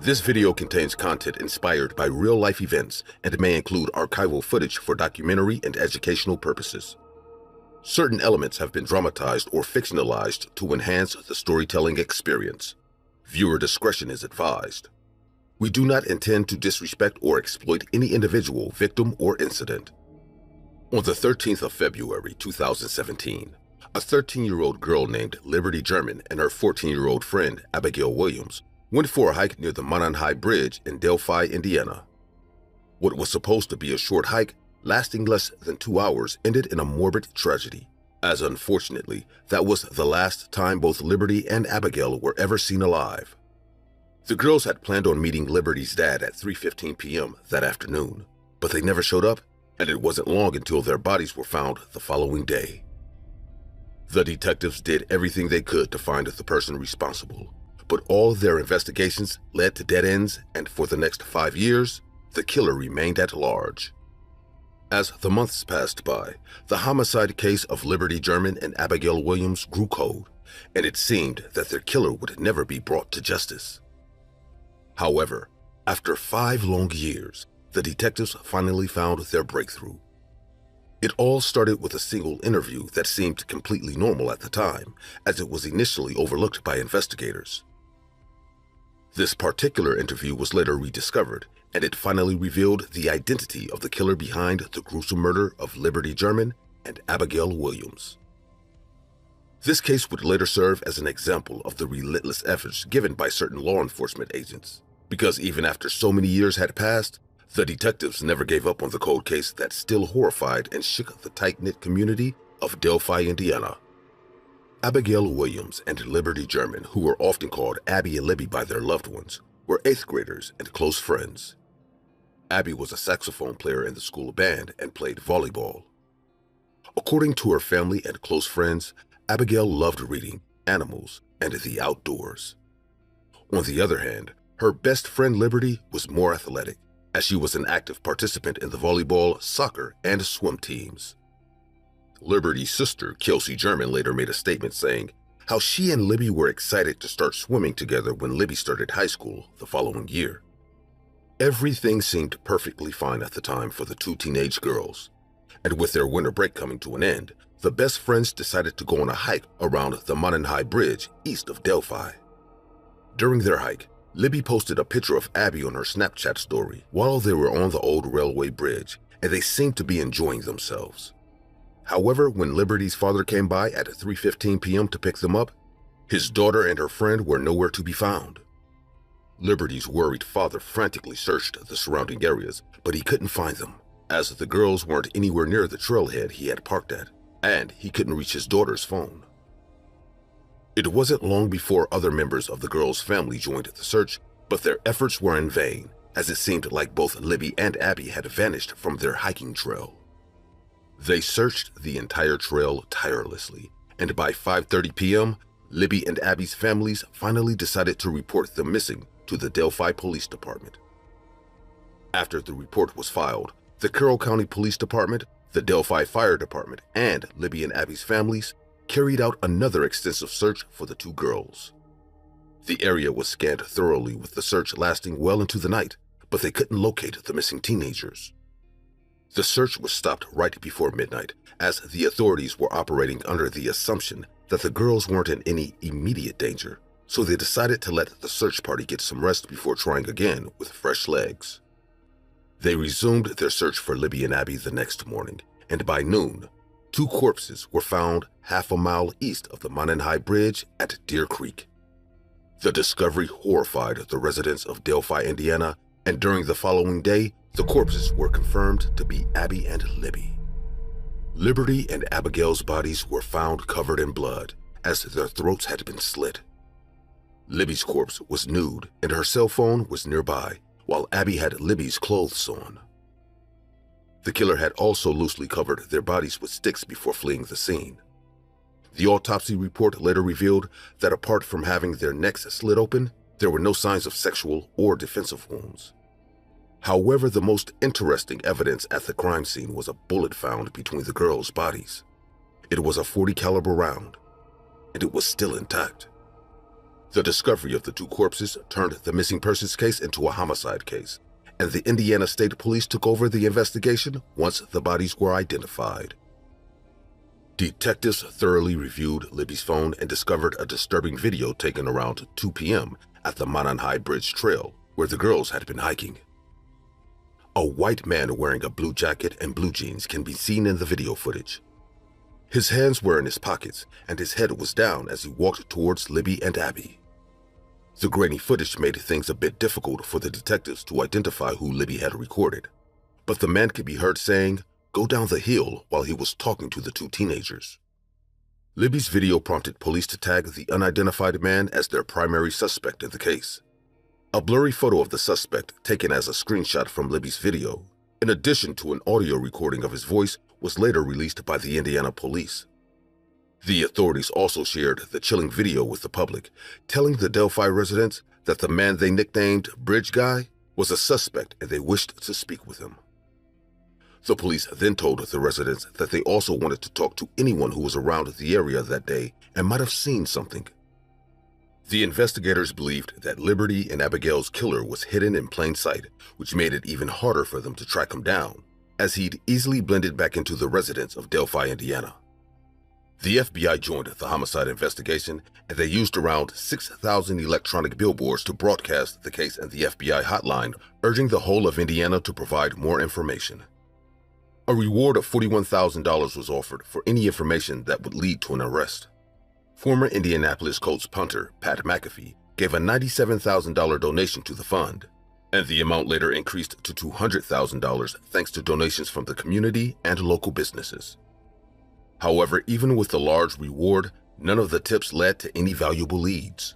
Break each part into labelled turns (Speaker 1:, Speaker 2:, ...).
Speaker 1: This video contains content inspired by real-life events and may include archival footage for documentary and educational purposes. Certain elements have been dramatized or fictionalized to enhance the storytelling experience. Viewer discretion is advised. We do not intend to disrespect or exploit any individual, victim, or incident. On the 13th of February 2017, a 13-year-old girl named Liberty German and her 14-year-old friend Abigail Williams went for a hike near the Mononhigh Bridge in Delphi, Indiana. What was supposed to be a short hike, lasting less than 2 hours, ended in a morbid tragedy, as unfortunately, that was the last time both Liberty and Abigail were ever seen alive. The girls had planned on meeting Liberty's dad at 3:15 p.m. that afternoon, but they never showed up, and it wasn't long until their bodies were found the following day. The detectives did everything they could to find the person responsible, but all their investigations led to dead ends, and for the next 5 years, the killer remained at large. As the months passed by, the homicide case of Liberty German and Abigail Williams grew cold, and it seemed that their killer would never be brought to justice. However, after 5 long years, the detectives finally found their breakthrough. It all started with a single interview that seemed completely normal at the time, as it was initially overlooked by investigators. This particular interview was later rediscovered, and it finally revealed the identity of the killer behind the gruesome murder of Liberty German and Abigail Williams. This case would later serve as an example of the relentless efforts given by certain law enforcement agents, because even after so many years had passed, the detectives never gave up on the cold case that still horrified and shook the tight-knit community of Delphi, Indiana. Abigail Williams and Liberty German, who were often called Abby and Libby by their loved ones, were 8th graders and close friends. Abby was a saxophone player in the school band and played volleyball. According to her family and close friends, Abigail loved reading, animals, and the outdoors. On the other hand, her best friend Liberty was more athletic, as she was an active participant in the volleyball, soccer, and swim teams. Liberty's sister, Kelsey German, later made a statement saying how she and Libby were excited to start swimming together when Libby started high school the following year. Everything seemed perfectly fine at the time for the two teenage girls, and with their winter break coming to an end, the best friends decided to go on a hike around the Mononhigh Bridge east of Delphi. During their hike, Libby posted a picture of Abby on her Snapchat story while they were on the old railway bridge, and they seemed to be enjoying themselves. However, when Liberty's father came by at 3:15 p.m. to pick them up, his daughter and her friend were nowhere to be found. Liberty's worried father frantically searched the surrounding areas, but he couldn't find them, as the girls weren't anywhere near the trailhead he had parked at, and he couldn't reach his daughter's phone. It wasn't long before other members of the girls' family joined the search, but their efforts were in vain, as it seemed like both Libby and Abby had vanished from their hiking trail. They searched the entire trail tirelessly, and by 5:30 p.m., Libby and Abby's families finally decided to report them missing to the Delphi Police Department. After the report was filed, the Carroll County Police Department, the Delphi Fire Department, and Libby and Abby's families carried out another extensive search for the two girls. The area was scanned thoroughly, with the search lasting well into the night, but they couldn't locate the missing teenagers. The search was stopped right before midnight, as the authorities were operating under the assumption that the girls weren't in any immediate danger, so they decided to let the search party get some rest before trying again with fresh legs. They resumed their search for Libby and Abby the next morning, and by noon, 2 corpses were found half a mile east of the Mononhigh Bridge at Deer Creek. The discovery horrified the residents of Delphi, Indiana, and during the following day, the corpses were confirmed to be Abby and Libby. Liberty and Abigail's bodies were found covered in blood, as their throats had been slit. Libby's corpse was nude, and her cell phone was nearby, while Abby had Libby's clothes on. The killer had also loosely covered their bodies with sticks before fleeing the scene. The autopsy report later revealed that apart from having their necks slit open, there were no signs of sexual or defensive wounds. However, the most interesting evidence at the crime scene was a bullet found between the girls' bodies. It was a .40 caliber round, and it was still intact. The discovery of the two corpses turned the missing persons case into a homicide case, and the Indiana State Police took over the investigation once the bodies were identified. Detectives thoroughly reviewed Libby's phone and discovered a disturbing video taken around 2 p.m. at the High Bridge Trail, where the girls had been hiking. A white man wearing a blue jacket and blue jeans can be seen in the video footage. His hands were in his pockets, and his head was down as he walked towards Libby and Abby. The grainy footage made things a bit difficult for the detectives to identify who Libby had recorded, but the man could be heard saying, "Go down the hill," while he was talking to the two teenagers. Libby's video prompted police to tag the unidentified man as their primary suspect in the case. A blurry photo of the suspect, taken as a screenshot from Libby's video, in addition to an audio recording of his voice, was later released by the Indiana police. The authorities also shared the chilling video with the public, telling the Delphi residents that the man they nicknamed Bridge Guy was a suspect and they wished to speak with him. The police then told the residents that they also wanted to talk to anyone who was around the area that day and might have seen something. The investigators believed that Liberty and Abigail's killer was hidden in plain sight, which made it even harder for them to track him down, as he'd easily blended back into the residents of Delphi, Indiana. The FBI joined the homicide investigation, and they used around 6,000 electronic billboards to broadcast the case and the FBI hotline, urging the whole of Indiana to provide more information. A reward of $41,000 was offered for any information that would lead to an arrest. Former Indianapolis Colts punter Pat McAfee gave a $97,000 donation to the fund, and the amount later increased to $200,000 thanks to donations from the community and local businesses. However, even with the large reward, none of the tips led to any valuable leads.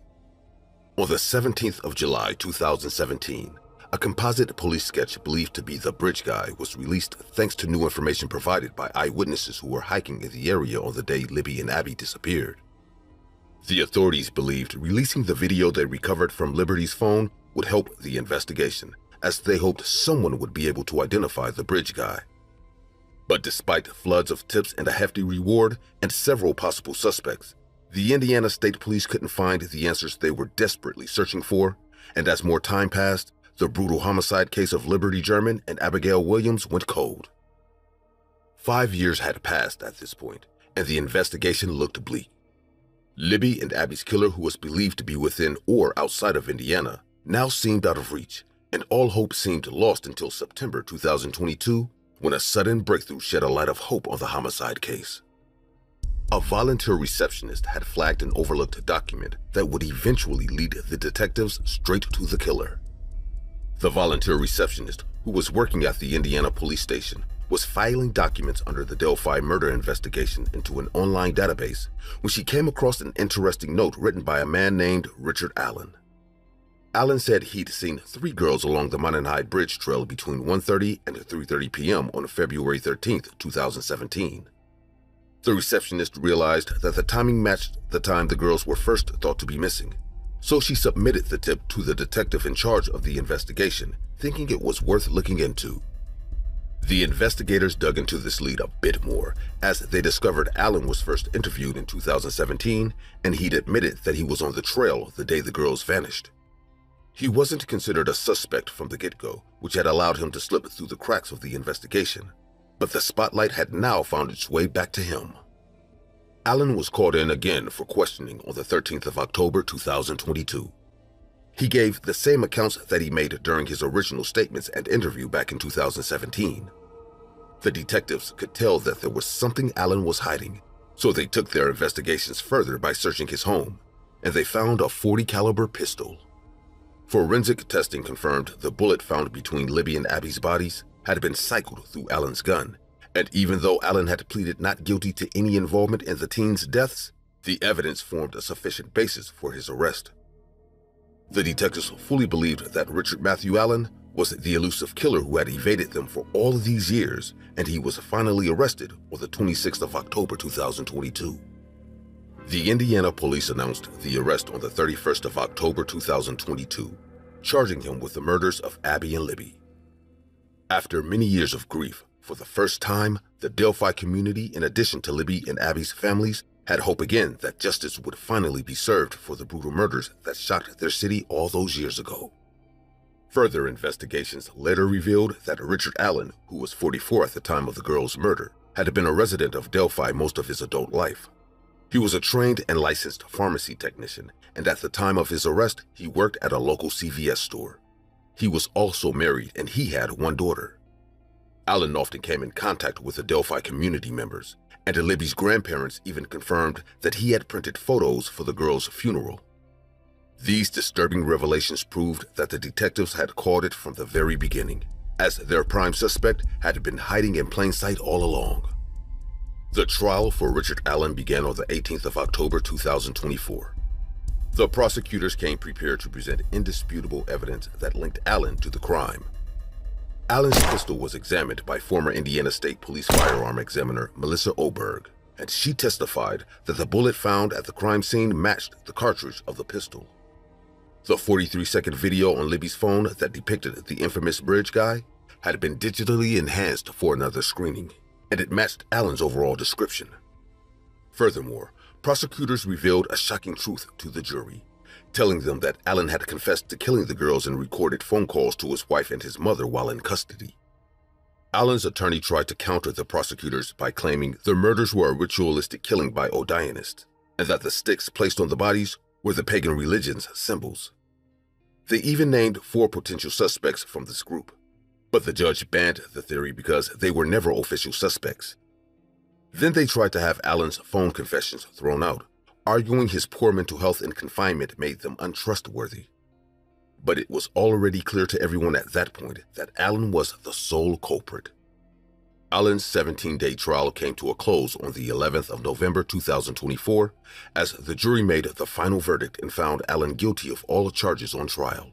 Speaker 1: On the 17th of July 2017, a composite police sketch believed to be the Bridge Guy was released thanks to new information provided by eyewitnesses who were hiking in the area on the day Libby and Abby disappeared. The authorities believed releasing the video they recovered from Liberty's phone would help the investigation, as they hoped someone would be able to identify the Bridge Guy. But despite floods of tips and a hefty reward and several possible suspects, the Indiana State Police couldn't find the answers they were desperately searching for, and as more time passed, the brutal homicide case of Liberty German and Abigail Williams went cold. 5 years had passed at this point, and the investigation looked bleak. Libby and Abby's killer, who was believed to be within or outside of Indiana, now seemed out of reach, and all hope seemed lost until September 2022, when a sudden breakthrough shed a light of hope on the homicide case. A volunteer receptionist had flagged an overlooked document that would eventually lead the detectives straight to the killer. The volunteer receptionist, who was working at the Indiana police station, was filing documents under the Delphi murder investigation into an online database when she came across an interesting note written by a man named Richard Allen. Allen said he'd seen 3 girls along the High Bridge Trail between 1:30 and 3:30 p.m. on February 13, 2017. The receptionist realized that the timing matched the time the girls were first thought to be missing, so she submitted the tip to the detective in charge of the investigation, thinking it was worth looking into. The investigators dug into this lead a bit more, as they discovered Allen was first interviewed in 2017, and he'd admitted that he was on the trail the day the girls vanished. He wasn't considered a suspect from the get-go, which had allowed him to slip through the cracks of the investigation, but the spotlight had now found its way back to him. Allen was called in again for questioning on the 13th of October 2022. He gave the same accounts that he made during his original statements and interview back in 2017. The detectives could tell that there was something Allen was hiding, so they took their investigations further by searching his home, and they found a .40 caliber pistol. Forensic testing confirmed the bullet found between Libby and Abby's bodies had been cycled through Allen's gun, and even though Allen had pleaded not guilty to any involvement in the teens' deaths, the evidence formed a sufficient basis for his arrest. The detectives fully believed that Richard Matthew Allen was the elusive killer who had evaded them for all of these years, and he was finally arrested on the 26th of October 2022. The Indiana police announced the arrest on the 31st of October 2022, charging him with the murders of Abby and Libby. After many years of grief, for the first time, the Delphi community, in addition to Libby and Abby's families, had hope again that justice would finally be served for the brutal murders that shocked their city all those years ago. Further investigations later revealed that Richard Allen, who was 44 at the time of the girl's murder, had been a resident of Delphi most of his adult life. He was a trained and licensed pharmacy technician, and at the time of his arrest, he worked at a local CVS store. He was also married, and he had one daughter. Allen often came in contact with the Delphi community members, and Libby's grandparents even confirmed that he had printed photos for the girl's funeral. These disturbing revelations proved that the detectives had called it from the very beginning, as their prime suspect had been hiding in plain sight all along. The trial for Richard Allen began on the 18th of October 2024. The prosecutors came prepared to present indisputable evidence that linked Allen to the crime. Allen's pistol was examined by former Indiana State Police firearm examiner Melissa Oberg, and she testified that the bullet found at the crime scene matched the cartridge of the pistol. The 43-second video on Libby's phone that depicted the infamous bridge guy had been digitally enhanced for another screening, and it matched Allen's overall description. Furthermore, prosecutors revealed a shocking truth to the jury, telling them that Allen had confessed to killing the girls and recorded phone calls to his wife and his mother while in custody. Allen's attorney tried to counter the prosecutors by claiming the murders were a ritualistic killing by Odionists, and that the sticks placed on the bodies were the pagan religion's symbols. They even named 4 potential suspects from this group, but the judge banned the theory because they were never official suspects. Then they tried to have Allen's phone confessions thrown out, arguing his poor mental health and confinement made them untrustworthy. But it was already clear to everyone at that point that Allen was the sole culprit. Allen's 17-day trial came to a close on the 11th of November 2024, as the jury made the final verdict and found Allen guilty of all charges on trial.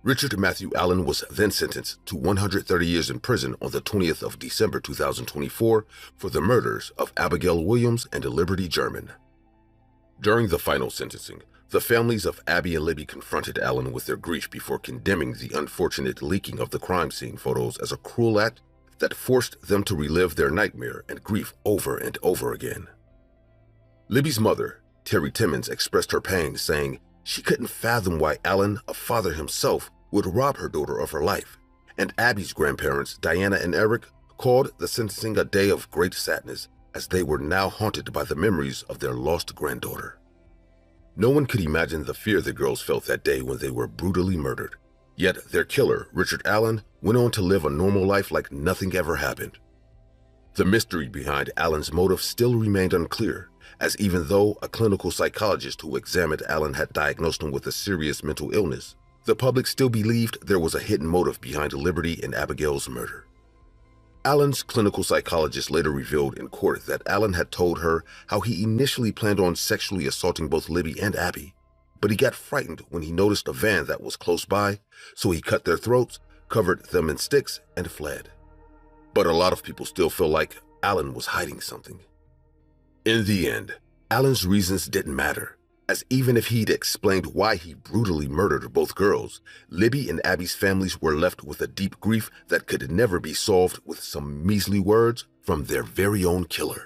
Speaker 1: Richard Matthew Allen was then sentenced to 130 years in prison on the 20th of December 2024 for the murders of Abigail Williams and Liberty German. During the final sentencing, the families of Abby and Libby confronted Allen with their grief before condemning the unfortunate leaking of the crime scene photos as a cruel act that forced them to relive their nightmare and grief over and over again. Libby's mother, Terry Timmons, expressed her pain, saying she couldn't fathom why Allen, a father himself, would rob her daughter of her life, and Abby's grandparents, Diana and Eric, called the sentencing a day of great sadness, as they were now haunted by the memories of their lost granddaughter. No one could imagine the fear the girls felt that day when they were brutally murdered. Yet their killer, Richard Allen, went on to live a normal life like nothing ever happened. The mystery behind Allen's motive still remained unclear, as even though a clinical psychologist who examined Allen had diagnosed him with a serious mental illness, the public still believed there was a hidden motive behind Liberty and Abigail's murder. Allen's clinical psychologist later revealed in court that Allen had told her how he initially planned on sexually assaulting both Libby and Abby, but he got frightened when he noticed a van that was close by, so he cut their throats, covered them in sticks, and fled. But a lot of people still feel like Allen was hiding something. In the end, Allen's reasons didn't matter, as even if he'd explained why he brutally murdered both girls, Libby and Abby's families were left with a deep grief that could never be solved with some measly words from their very own killer.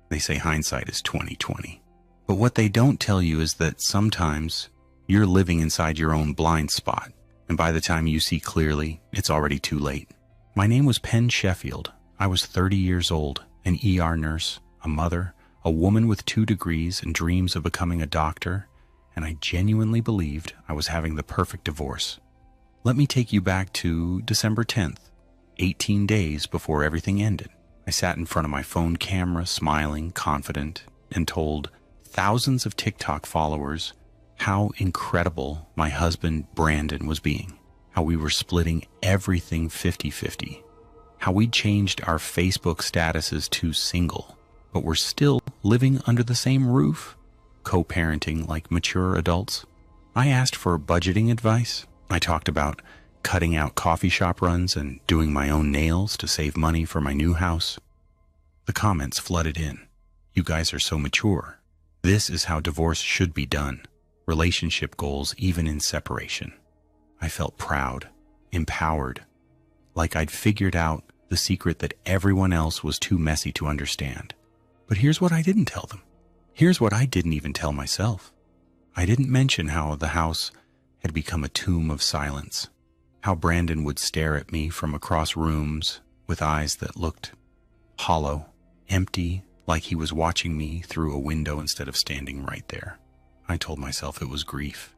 Speaker 2: They say hindsight is 20/20. But what they don't tell you is that sometimes you're living inside your own blind spot, and by the time you see clearly, it's already too late. My name was Penn Sheffield. I was 30 years old, an ER nurse, a mother, a woman with 2 degrees and dreams of becoming a doctor, and I genuinely believed I was having the perfect divorce. Let me take you back to December 10th, 18 days before everything ended. I sat in front of my phone camera, smiling, confident, and told thousands of TikTok followers how incredible my husband Brandon was being, how we were splitting everything 50-50. how we'd changed our Facebook statuses to single, but we're still living under the same roof, co-parenting like mature adults. I asked for budgeting advice. I talked about cutting out coffee shop runs and doing my own nails to save money for my new house. The comments flooded in. You guys are so mature. This is how divorce should be done. Relationship goals even in separation. I felt proud, empowered, like I'd figured out the secret that everyone else was too messy to understand. But here's what I didn't tell them. Here's what I didn't even tell myself. I didn't mention how the house had become a tomb of silence, how Brandon would stare at me from across rooms with eyes that looked hollow, empty, like he was watching me through a window instead of standing right there. I told myself it was grief,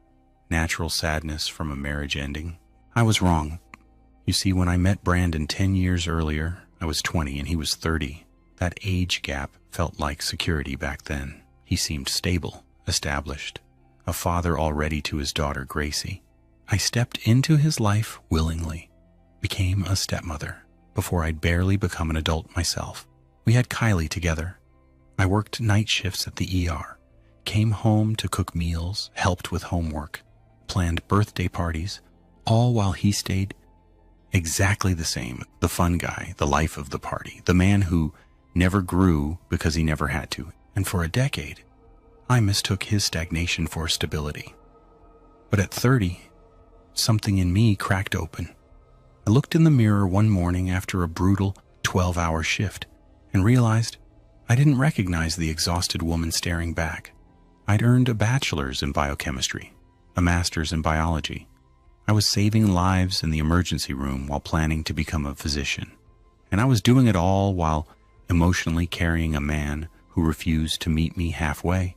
Speaker 2: natural sadness from a marriage ending. I was wrong. You see, when I met Brandon 10 years earlier, I was 20 and he was 30. That age gap felt like security back then. He seemed stable, established, a father already to his daughter Gracie. I stepped into his life willingly, became a stepmother before I'd barely become an adult myself. We had Kylie together. I worked night shifts at the ER, came home to cook meals, helped with homework, planned birthday parties, all while he stayed exactly the same, the fun guy, the life of the party, the man who never grew because he never had to. And for a decade, I mistook his stagnation for stability. But at 30, something in me cracked open. I looked in the mirror one morning after a brutal 12-hour shift and realized I didn't recognize the exhausted woman staring back. I'd earned a bachelor's in biochemistry, a master's in biology. I was saving lives in the emergency room while planning to become a physician. And I was doing it all while emotionally carrying a man who refused to meet me halfway.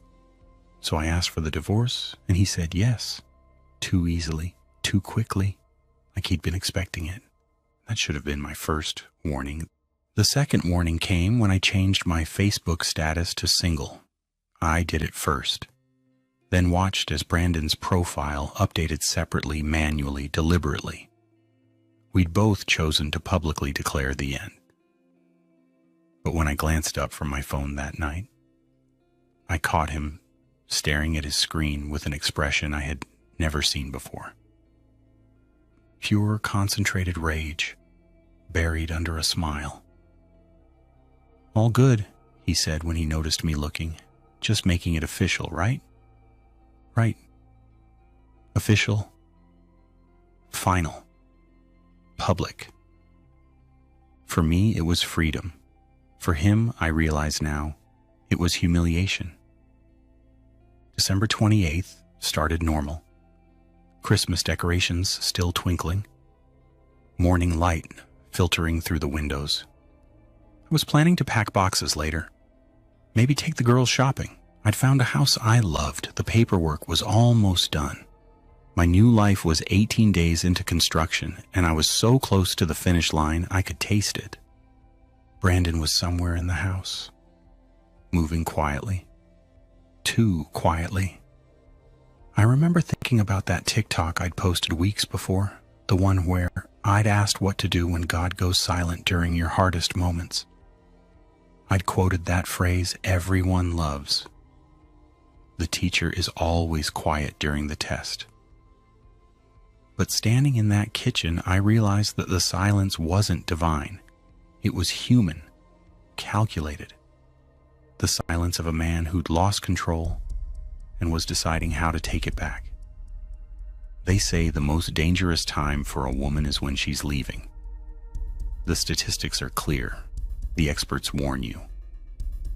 Speaker 2: So I asked for the divorce, and he said yes. Too easily, too quickly, like he'd been expecting it. That should have been my first warning. The second warning came when I changed my Facebook status to single. I did it first. Then watched as Brandon's profile updated separately, manually, deliberately. We'd both chosen to publicly declare the end. But when I glanced up from my phone that night, I caught him staring at his screen with an expression I had never seen before. Pure, concentrated rage, buried under a smile. "All good," he said when he noticed me looking. "Just making it official, right?" "Right. Official. Final. Public." For me, it was freedom. For him, I realize now, it was humiliation. December 28th started normal. Christmas decorations still twinkling. Morning light filtering through the windows. I was planning to pack boxes later. Maybe take the girls shopping. I'd found a house I loved. The paperwork was almost done. My new life was 18 days into construction, and I was so close to the finish line I could taste it. Brandon was somewhere in the house, moving quietly. Too quietly. I remember thinking about that TikTok I'd posted weeks before, the one where I'd asked what to do when God goes silent during your hardest moments. I'd quoted that phrase everyone loves. The teacher is always quiet during the test. But standing in that kitchen, I realized that the silence wasn't divine. It was human, calculated. The silence of a man who'd lost control and was deciding how to take it back. They say the most dangerous time for a woman is when she's leaving. The statistics are clear. The experts warn you.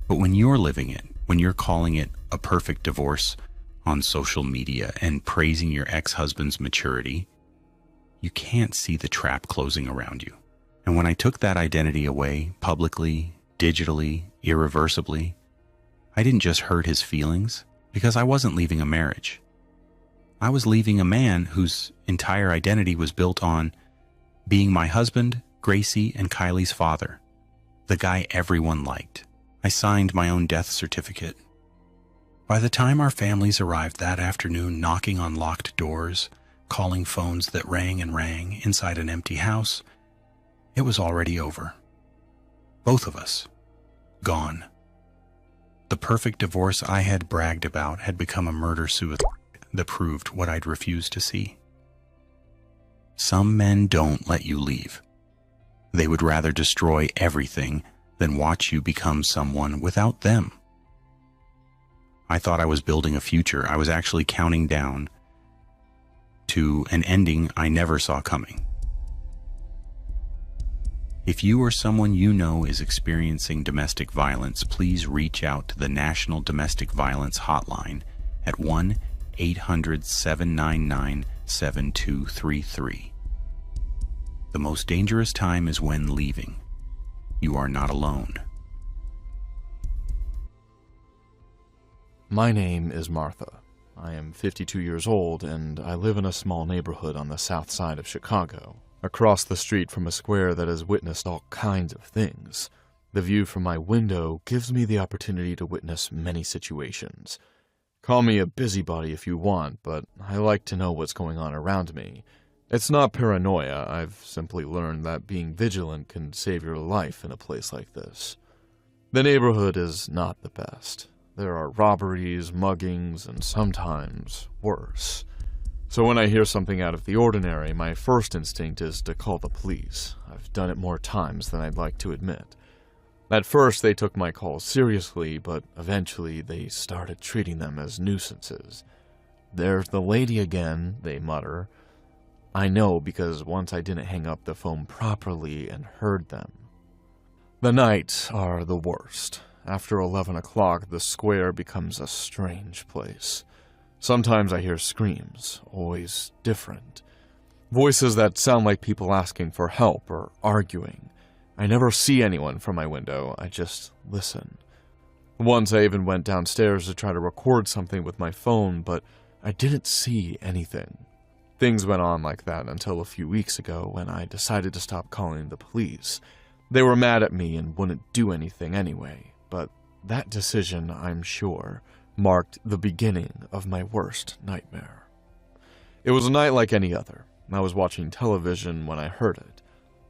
Speaker 2: But when you're living it, when you're calling it a perfect divorce on social media and praising your ex-husband's maturity, you can't see the trap closing around you. And when I took that identity away, publicly, digitally, irreversibly, I didn't just hurt his feelings, because I wasn't leaving a marriage. I was leaving a man whose entire identity was built on being my husband, Gracie, and Kylie's father, the guy everyone liked. I signed my own death certificate. By the time our families arrived that afternoon, knocking on locked doors, calling phones that rang and rang inside an empty house, It was already over. Both of us. Gone. The perfect divorce I had bragged about had become a murder-suicide that proved what I'd refused to see. Some men don't let you leave. They would rather destroy everything than watch you become someone without them. I thought I was building a future. I was actually counting down to an ending I never saw coming. If you or someone you know is experiencing domestic violence, please reach out to the National Domestic Violence Hotline at 1-800-799-7233. The most dangerous time is when leaving. You are not alone.
Speaker 3: My name is Martha. I am 52 years old, and I live in a small neighborhood on the south side of Chicago, across the street from a square that has witnessed all kinds of things. The view from my window gives me the opportunity to witness many situations. Call me a busybody if you want, but I like to know what's going on around me. It's not paranoia. I've simply learned that being vigilant can save your life in a place like this. The neighborhood is not the best. There are robberies, muggings, and sometimes worse. So when I hear something out of the ordinary, my first instinct is to call the police. I've done it more times than I'd like to admit. At first, they took my calls seriously, but eventually they started treating them as nuisances. "There's the lady again," they mutter. I know because once I didn't hang up the phone properly and heard them. The nights are the worst. After 11 o'clock, the square becomes a strange place. Sometimes I hear screams, always different. Voices that sound like people asking for help or arguing. I never see anyone from my window, I just listen. Once I even went downstairs to try to record something with my phone, but I didn't see anything. Things went on like that until a few weeks ago when I decided to stop calling the police. They were mad at me and wouldn't do anything anyway, but that decision, I'm sure, marked the beginning of my worst nightmare. It was a night like any other. I was watching television when I heard it.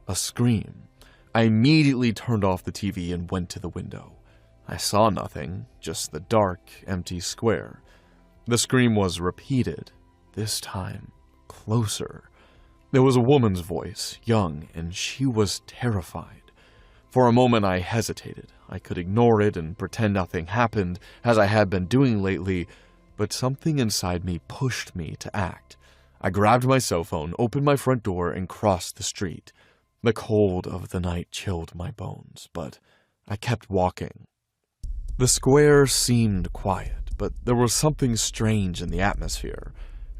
Speaker 3: A scream. I immediately turned off the TV and went to the window. I saw nothing, just the dark, empty square. The scream was repeated, this time closer. There was a woman's voice, young, and she was terrified. For a moment I hesitated. I could ignore it and pretend nothing happened, as I had been doing lately, but something inside me pushed me to act. I grabbed my cell phone, opened my front door, and crossed the street. The cold of the night chilled my bones, but I kept walking. The square seemed quiet, but there was something strange in the atmosphere.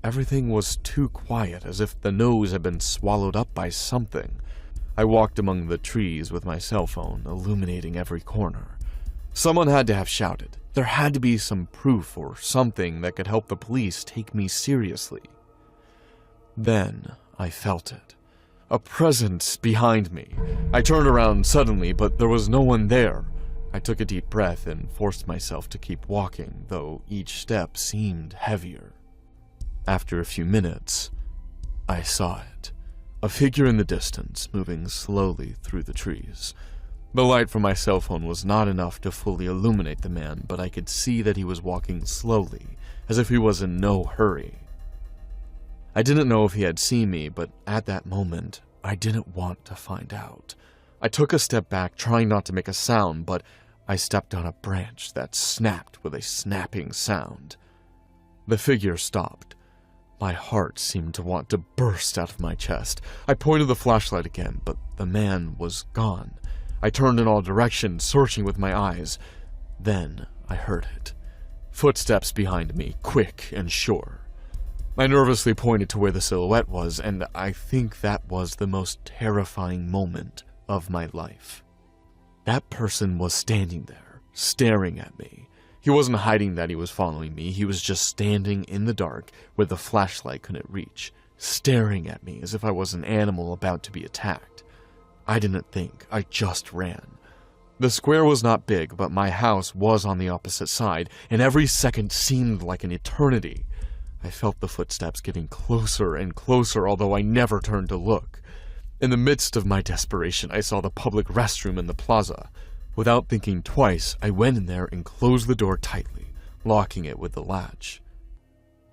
Speaker 3: Everything was too quiet, as if the nose had been swallowed up by something. I walked among the trees with my cell phone, illuminating every corner. Someone had to have shouted. There had to be some proof or something that could help the police take me seriously. Then I felt it. A presence behind me. I turned around suddenly, but there was no one there. I took a deep breath and forced myself to keep walking, though each step seemed heavier. After a few minutes, I saw it. A figure in the distance, moving slowly through the trees. The light from my cell phone was not enough to fully illuminate the man, but I could see that he was walking slowly, as if he was in no hurry. I didn't know if he had seen me, but at that moment, I didn't want to find out. I took a step back, trying not to make a sound, but I stepped on a branch that snapped with a snapping sound. The figure stopped. My heart seemed to want to burst out of my chest. I pointed the flashlight again, but the man was gone. I turned in all directions, searching with my eyes. Then I heard it. Footsteps behind me, quick and sure. I nervously pointed to where the silhouette was, and I think that was the most terrifying moment of my life. That person was standing there, staring at me. He wasn't hiding that he was following me. He was just standing in the dark where the flashlight couldn't reach, staring at me as if I was an animal about to be attacked. I didn't think. I just ran. The square was not big, but my house was on the opposite side, and every second seemed like an eternity. I felt the footsteps getting closer and closer, although I never turned to look. In the midst of my desperation, I saw the public restroom in the plaza. Without thinking twice, I went in there and closed the door tightly, locking it with the latch.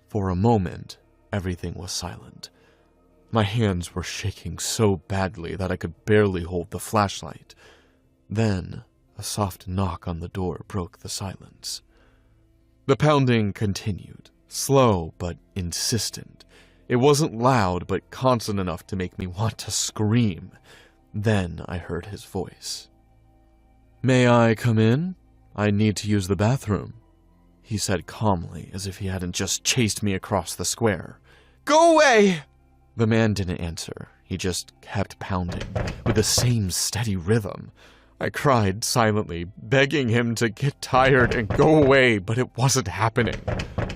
Speaker 3: For a moment, everything was silent. My hands were shaking so badly that I could barely hold the flashlight. Then, a soft knock on the door broke the silence. The pounding continued, slow but insistent. It wasn't loud but constant enough to make me want to scream. Then I heard his voice. "May I come in? I need to use the bathroom," he said calmly, as if he hadn't just chased me across the square. "Go away!" The man didn't answer. He just kept pounding, with the same steady rhythm. I cried silently, begging him to get tired and go away, but it wasn't happening.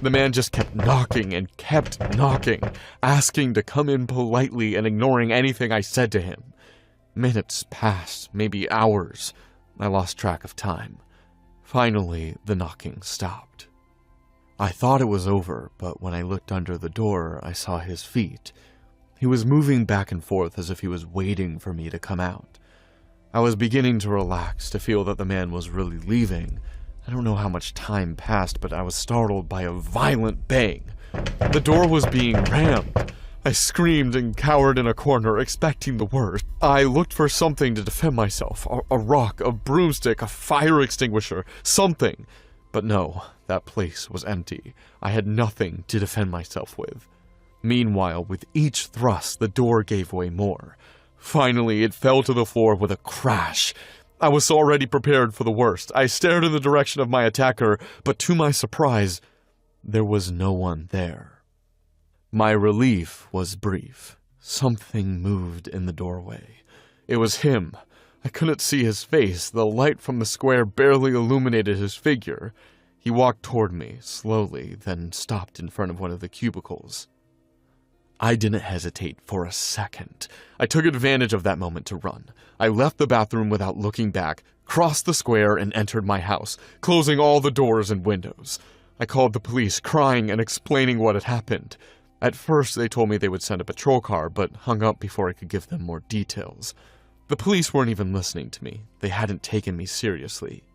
Speaker 3: The man just kept knocking and kept knocking, asking to come in politely and ignoring anything I said to him. Minutes passed, maybe hours. I lost track of time. Finally, the knocking stopped. I thought it was over, but when I looked under the door, I saw his feet. He was moving back and forth as if he was waiting for me to come out. I was beginning to relax, to feel that the man was really leaving. I don't know how much time passed, but I was startled by a violent bang. The door was being rammed. I screamed and cowered in a corner, expecting the worst. I looked for something to defend myself, a rock, a broomstick, a fire extinguisher, something. But no, that place was empty. I had nothing to defend myself with. Meanwhile, with each thrust, the door gave way more. Finally, it fell to the floor with a crash. I was already prepared for the worst. I stared in the direction of my attacker, but to my surprise, there was no one there. My relief was brief. Something moved in the doorway. It was him. I couldn't see his face. The light from the square barely illuminated his figure. He walked toward me, slowly, then stopped in front of one of the cubicles. I didn't hesitate for a second. I took advantage of that moment to run. I left the bathroom without looking back, crossed the square, and entered my house, closing all the doors and windows. I called the police, crying and explaining what had happened. At first, they told me they would send a patrol car, but hung up before I could give them more details. The police weren't even listening to me. They hadn't taken me seriously.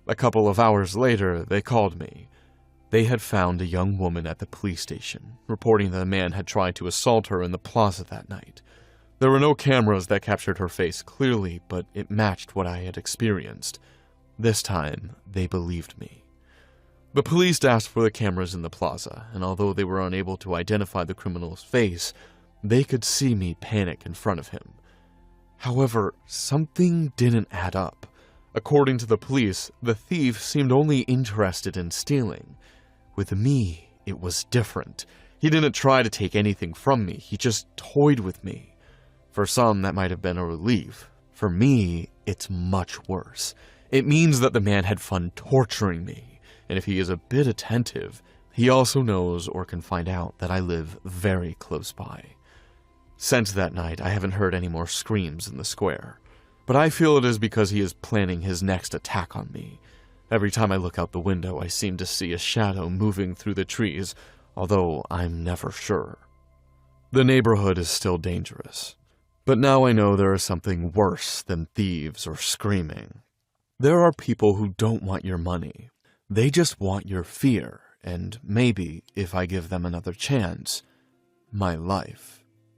Speaker 3: A couple of hours later, they called me. They had found a young woman at the police station, reporting that a man had tried to assault her in the plaza that night. There were no cameras that captured her face clearly, but it matched what I had experienced. This time, they believed me. The police asked for the cameras in the plaza, and although they were unable to identify the criminal's face, they could see me panic in front of him. However, something didn't add up. According to the police, the thief seemed only interested in stealing. With me, it was different. He didn't try to take anything from me, he just toyed with me. For some, that might have been a relief. For me, it's much worse. It means that the man had fun torturing me. And if he is a bit attentive, he also knows or can find out that I live very close by. Since that night, I haven't heard any more screams in the square. But I feel it is because he is planning his next attack on me. Every time I look out the window, I seem to see a shadow moving through the trees, although I'm never sure. The neighborhood is still dangerous. But now I know there is something worse than thieves or screaming. There are people who don't want your money. They just want your fear, and maybe, if I give them another chance, my life.